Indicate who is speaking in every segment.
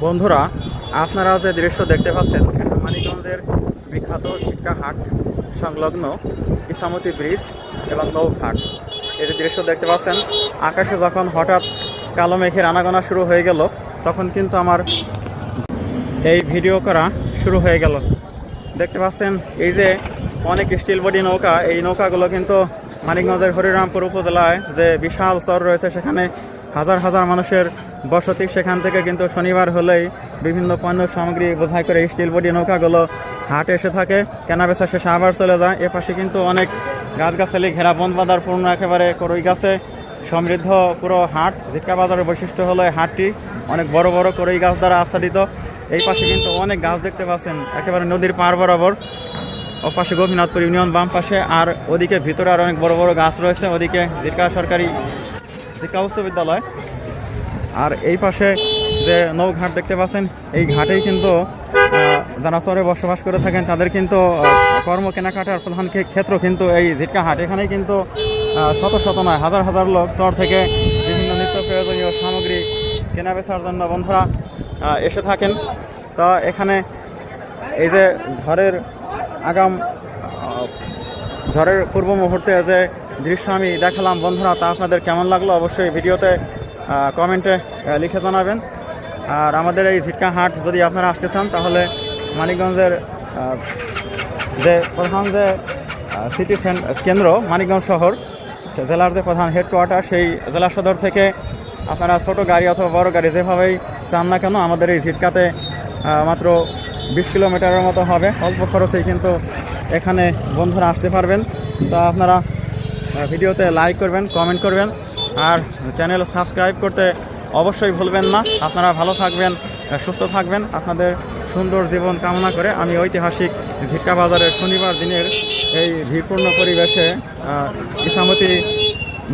Speaker 1: বন্ধুরা, আপনারা যে দৃশ্য দেখতে পাচ্ছেন এটা মানিকগঞ্জের বিখ্যাত ঝিটকা হাট সংলগ্ন ইসামতি ব্রিজ এবং নৌঘাট। এই যে দৃশ্য দেখতে পাচ্ছেন, আকাশে যখন হঠাৎ কালো মেঘের আনাগোনা শুরু হয়ে গেল, তখন কিন্তু আমার এই ভিডিও করা শুরু হয়ে গেল। দেখতে পাচ্ছেন এই যে অনেক স্টিল বডি নৌকা, এই নৌকাগুলো কিন্তু মানিকগঞ্জের হরিরামপুর উপজেলায় যে বিশাল চর রয়েছে সেখানে হাজার হাজার মানুষের বসতি। সেখান থেকে কিন্তু শনিবার হলেই বিভিন্ন পণ্য সামগ্রী বোঝাই করে স্টিল বডি নৌকাগুলো হাটে এসে থাকে, কেনাবেচা শেষে আবার চলে যায়। এপাশে কিন্তু অনেক গাছগাছালি ঘেরা বন বাঁধার পূর্ণ একেবারে করই গাছে সমৃদ্ধ পুরো হাট। ঝিটকা বাজারের বৈশিষ্ট্য হলো এই হাটটি অনেক বড় বড় করই গাছ দ্বারা আচ্ছাদিত। এই পাশে কিন্তু অনেক গাছ দেখতে পাচ্ছেন একেবারে নদীর পার বরাবর। ও পাশে গোপীনাথপুর ইউনিয়ন বাম পাশে, আর ওদিকে ভিতরে আর অনেক বড় বড় গাছ রয়েছে। ওদিকে ঝিটকা সরকারি ঝিটকা উচ্চ বিদ্যালয়। আর এই পাশে যে নৌঘাট দেখতে পাচ্ছেন, এই ঘাটেই কিন্তু যারা চরে বসবাস করে থাকেন তাদের কিন্তু কর্ম কেনাকাটার প্রধান ক্ষেত্র কিন্তু এই ঝিটকা হাট। এখানেই কিন্তু শত শত নয় হাজার হাজার লোক চর থেকে বিভিন্ন নিত্য প্রয়োজনীয় সামগ্রী কেনাবেচার জন্য বন্ধুরা এসে থাকেন। তো এখানে এই যে ঝড়ের পূর্ব মুহূর্তে যে দৃশ্য আমি দেখালাম বন্ধুরা, তা আপনাদের কেমন লাগলো অবশ্যই ভিডিওতে কমেন্টে লিখে জানাবেন। আর আমাদের এই ঝিটকা হাট যদি আপনারা আসতে চান তাহলে মানিকগঞ্জের যে প্রধান যে সিটি কেন্দ্র মানিকগঞ্জ শহর, জেলার যে প্রধান হেডকোয়ার্টার, সেই জেলা সদর থেকে আপনারা ছোট গাড়ি অথবা বড় গাড়ি যেভাবেই চান না কেন আমাদের এই ঝিটকাতে মাত্র 20 কিলোমিটারের মতো হবে। অল্প খরচেই কিন্তু এখানে বন্ধুরা আসতে পারবেন। তা আপনারা ভিডিওতে লাইক করবেন, কমেন্ট করবেন, আর চ্যানেল সাবস্ক্রাইব করতে অবশ্যই ভুলবেন না। আপনারা ভালো থাকবেন, সুস্থ থাকবেন। আপনাদের সুন্দর জীবন কামনা করে আমি ঐতিহাসিক ঝিটকা বাজারের শনিবার দিনের এই ভিড়পূর্ণ পরিবেশে ইসামতি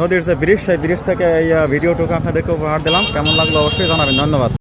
Speaker 1: নদীর যে ব্রিজ, সেই ব্রিজ থেকে এই ভিডিওটুকু আপনাদেরকে উপহার দিলাম। কেমন লাগলো অবশ্যই জানাবেন। ধন্যবাদ।